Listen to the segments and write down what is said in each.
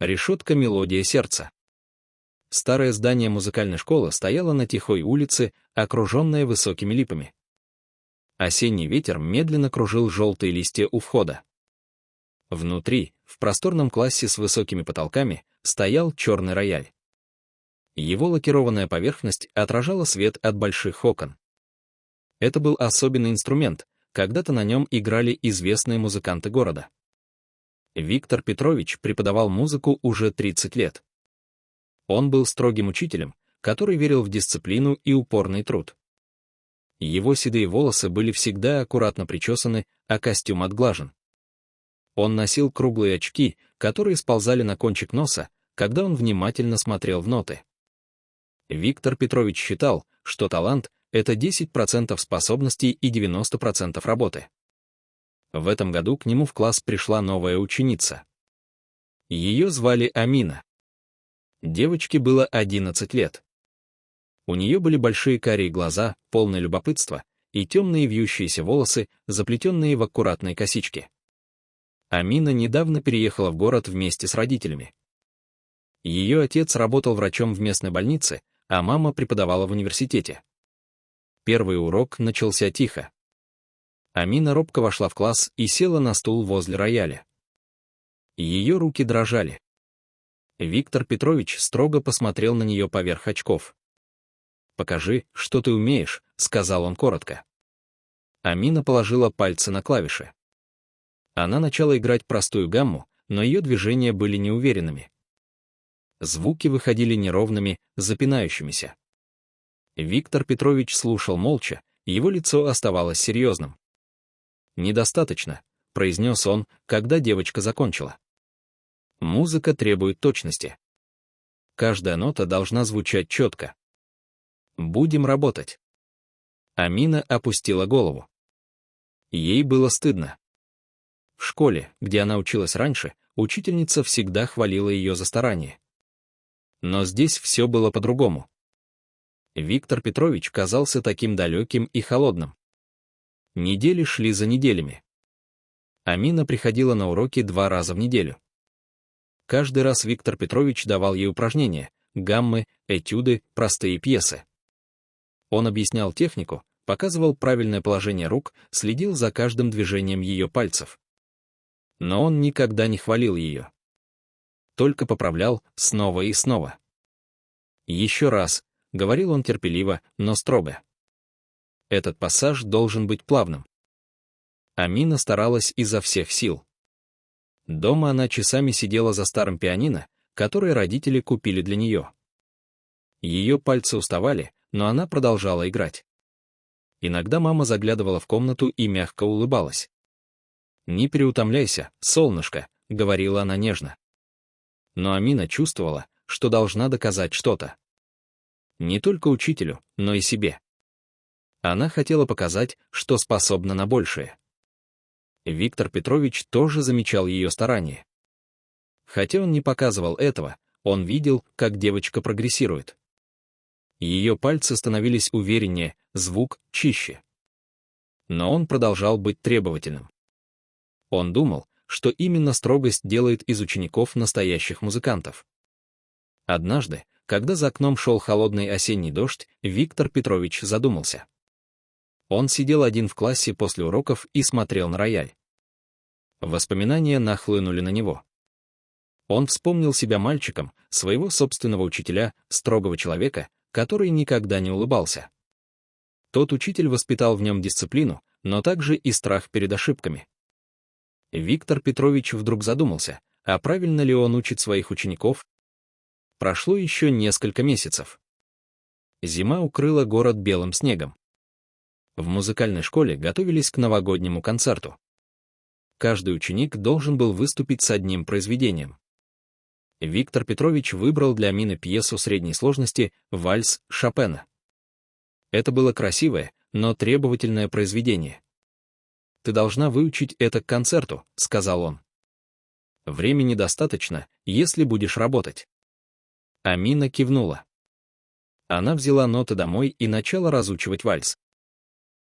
Решетка «Мелодия сердца». Старое здание музыкальной школы стояло на тихой улице, окруженное высокими липами. Осенний ветер медленно кружил желтые листья у входа. Внутри, в просторном классе с высокими потолками, стоял черный рояль. Его лакированная поверхность отражала свет от больших окон. Это был особенный инструмент, когда-то на нем играли известные музыканты города. Виктор Петрович преподавал музыку уже 30 лет. Он был строгим учителем, который верил в дисциплину и упорный труд. Его седые волосы были всегда аккуратно причесаны, а костюм отглажен. Он носил круглые очки, которые сползали на кончик носа, когда он внимательно смотрел в ноты. Виктор Петрович считал, что талант — это 10% способностей и 90% работы. В этом году к нему в класс пришла новая ученица. Ее звали Амина. Девочке было 11 лет. У нее были большие карие глаза, полное любопытство, и темные вьющиеся волосы, заплетенные в аккуратные косички. Амина недавно переехала в город вместе с родителями. Ее отец работал врачом в местной больнице, а мама преподавала в университете. Первый урок начался тихо. Амина робко вошла в класс и села на стул возле рояля. Ее руки дрожали. Виктор Петрович строго посмотрел на нее поверх очков. «Покажи, что ты умеешь», — сказал он коротко. Амина положила пальцы на клавиши. Она начала играть простую гамму, но ее движения были неуверенными. Звуки выходили неровными, запинающимися. Виктор Петрович слушал молча, его лицо оставалось серьезным. «Недостаточно», — произнес он, когда девочка закончила. «Музыка требует точности. Каждая нота должна звучать четко. Будем работать». Амина опустила голову. Ей было стыдно. В школе, где она училась раньше, учительница всегда хвалила ее за старание. Но здесь все было по-другому. Виктор Петрович казался таким далеким и холодным. Недели шли за неделями. Амина приходила на уроки 2 раза в неделю. Каждый раз Виктор Петрович давал ей упражнения, гаммы, этюды, простые пьесы. Он объяснял технику, показывал правильное положение рук, следил за каждым движением ее пальцев. Но он никогда не хвалил ее. Только поправлял снова и снова. «Еще раз», — говорил он терпеливо, но строго. Этот пассаж должен быть плавным. Амина старалась изо всех сил. Дома она часами сидела за старым пианино, которое родители купили для нее. Ее пальцы уставали, но она продолжала играть. Иногда мама заглядывала в комнату и мягко улыбалась. «Не переутомляйся, солнышко», — говорила она нежно. Но Амина чувствовала, что должна доказать что-то. Не только учителю, но и себе. Она хотела показать, что способна на большее. Виктор Петрович тоже замечал ее старания. Хотя он не показывал этого, он видел, как девочка прогрессирует. Ее пальцы становились увереннее, звук чище. Но он продолжал быть требовательным. Он думал, что именно строгость делает из учеников настоящих музыкантов. Однажды, когда за окном шел холодный осенний дождь, Виктор Петрович задумался. Он сидел один в классе после уроков и смотрел на рояль. Воспоминания нахлынули на него. Он вспомнил себя мальчиком, своего собственного учителя, строгого человека, который никогда не улыбался. Тот учитель воспитал в нем дисциплину, но также и страх перед ошибками. Виктор Петрович вдруг задумался, а правильно ли он учит своих учеников? Прошло еще несколько месяцев. Зима укрыла город белым снегом. В музыкальной школе готовились к новогоднему концерту. Каждый ученик должен был выступить с одним произведением. Виктор Петрович выбрал для Амины пьесу средней сложности «Вальс» Шопена. Это было красивое, но требовательное произведение. «Ты должна выучить это к концерту», — сказал он. «Времени достаточно, если будешь работать». Амина кивнула. Она взяла ноты домой и начала разучивать вальс.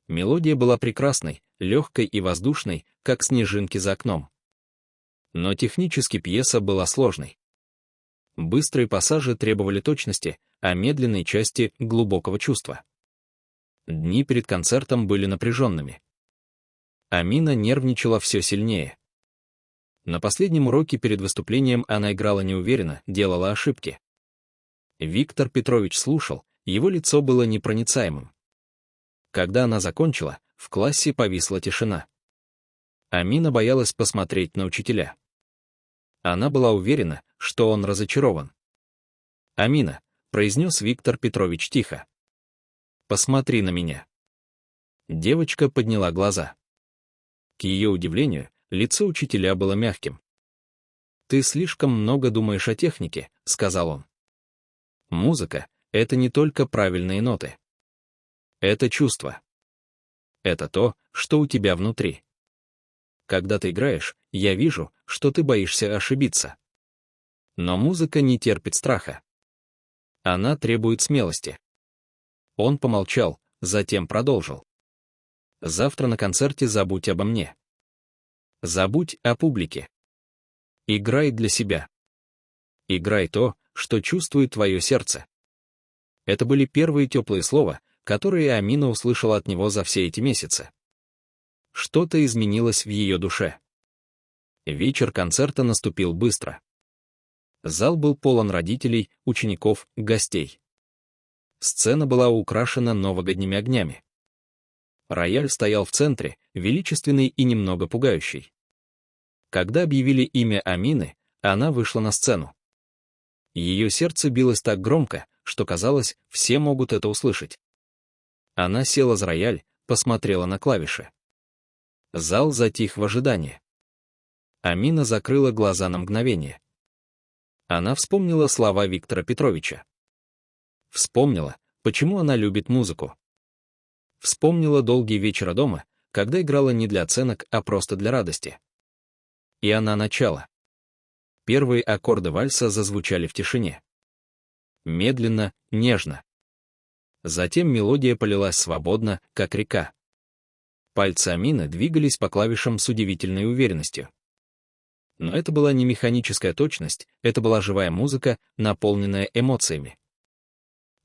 Мелодия была прекрасной, легкой и воздушной, как снежинки за окном. Но технически пьеса была сложной. Быстрые пассажи требовали точности, а медленные части — глубокого чувства. Дни перед концертом были напряженными. Амина нервничала все сильнее. На последнем уроке перед выступлением она играла неуверенно, делала ошибки. Виктор Петрович слушал, его лицо было непроницаемым. Когда она закончила, в классе повисла тишина. Амина боялась посмотреть на учителя. Она была уверена, что он разочарован. «Амина», — произнес Виктор Петрович тихо. «Посмотри на меня». Девочка подняла глаза. К ее удивлению, лицо учителя было мягким. «Ты слишком много думаешь о технике», — сказал он. «Музыка — это не только правильные ноты. Это чувство. Это то, что у тебя внутри. Когда ты играешь, я вижу, что ты боишься ошибиться. Но музыка не терпит страха. Она требует смелости». Он помолчал, затем продолжил. «Завтра на концерте забудь обо мне. Забудь о публике. Играй для себя. Играй то, что чувствует твое сердце». Это были первые теплые слова, которые Амина услышала от него за все эти месяцы. Что-то изменилось в ее душе. Вечер концерта наступил быстро. Зал был полон родителей, учеников, гостей. Сцена была украшена новогодними огнями. Рояль стоял в центре, величественный и немного пугающий. Когда объявили имя Амины, она вышла на сцену. Ее сердце билось так громко, что казалось, все могут это услышать. Она села за рояль, посмотрела на клавиши. Зал затих в ожидании. Амина закрыла глаза на мгновение. Она вспомнила слова Виктора Петровича. Вспомнила, почему она любит музыку. Вспомнила долгие вечера дома, когда играла не для оценок, а просто для радости. И она начала. Первые аккорды вальса зазвучали в тишине. Медленно, нежно. Затем мелодия полилась свободно, как река. Пальцы Амины двигались по клавишам с удивительной уверенностью. Но это была не механическая точность, это была живая музыка, наполненная эмоциями.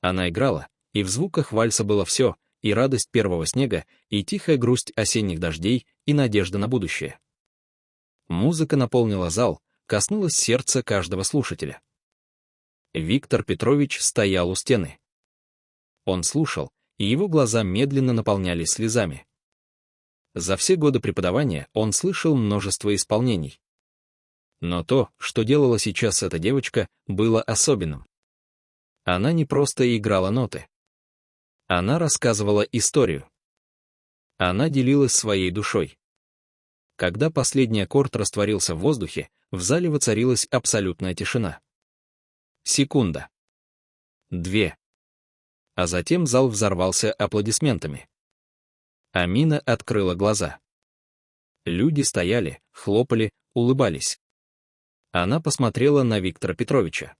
Она играла, и в звуках вальса было все, и радость первого снега, и тихая грусть осенних дождей, и надежда на будущее. Музыка наполнила зал, коснулась сердца каждого слушателя. Виктор Петрович стоял у стены. Он слушал, и его глаза медленно наполнялись слезами. За все годы преподавания он слышал множество исполнений. Но то, что делала сейчас эта девочка, было особенным. Она не просто играла ноты. Она рассказывала историю. Она делилась своей душой. Когда последний аккорд растворился в воздухе, в зале воцарилась абсолютная тишина. Секунда. 2. А затем зал взорвался аплодисментами. Амина открыла глаза. Люди стояли, хлопали, улыбались. Она посмотрела на Виктора Петровича.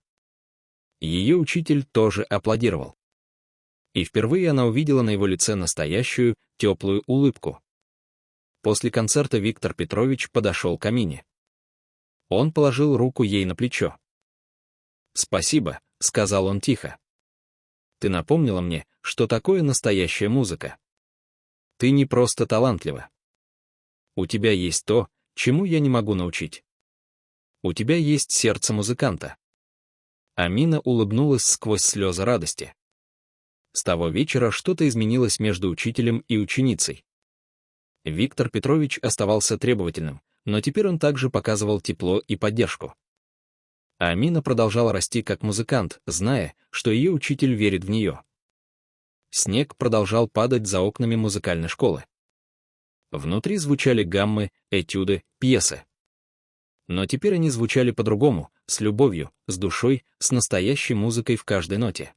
Ее учитель тоже аплодировал. И впервые она увидела на его лице настоящую, теплую улыбку. После концерта Виктор Петрович подошел к Амине. Он положил руку ей на плечо. «Спасибо», — сказал он тихо. «Ты напомнила мне, что такое настоящая музыка. Ты не просто талантлива. У тебя есть то, чему я не могу научить. У тебя есть сердце музыканта». Амина улыбнулась сквозь слезы радости. С того вечера что-то изменилось между учителем и ученицей. Виктор Петрович оставался требовательным, но теперь он также показывал тепло и поддержку. Амина продолжала расти как музыкант, зная, что ее учитель верит в нее. Снег продолжал падать за окнами музыкальной школы. Внутри звучали гаммы, этюды, пьесы. Но теперь они звучали по-другому, с любовью, с душой, с настоящей музыкой в каждой ноте.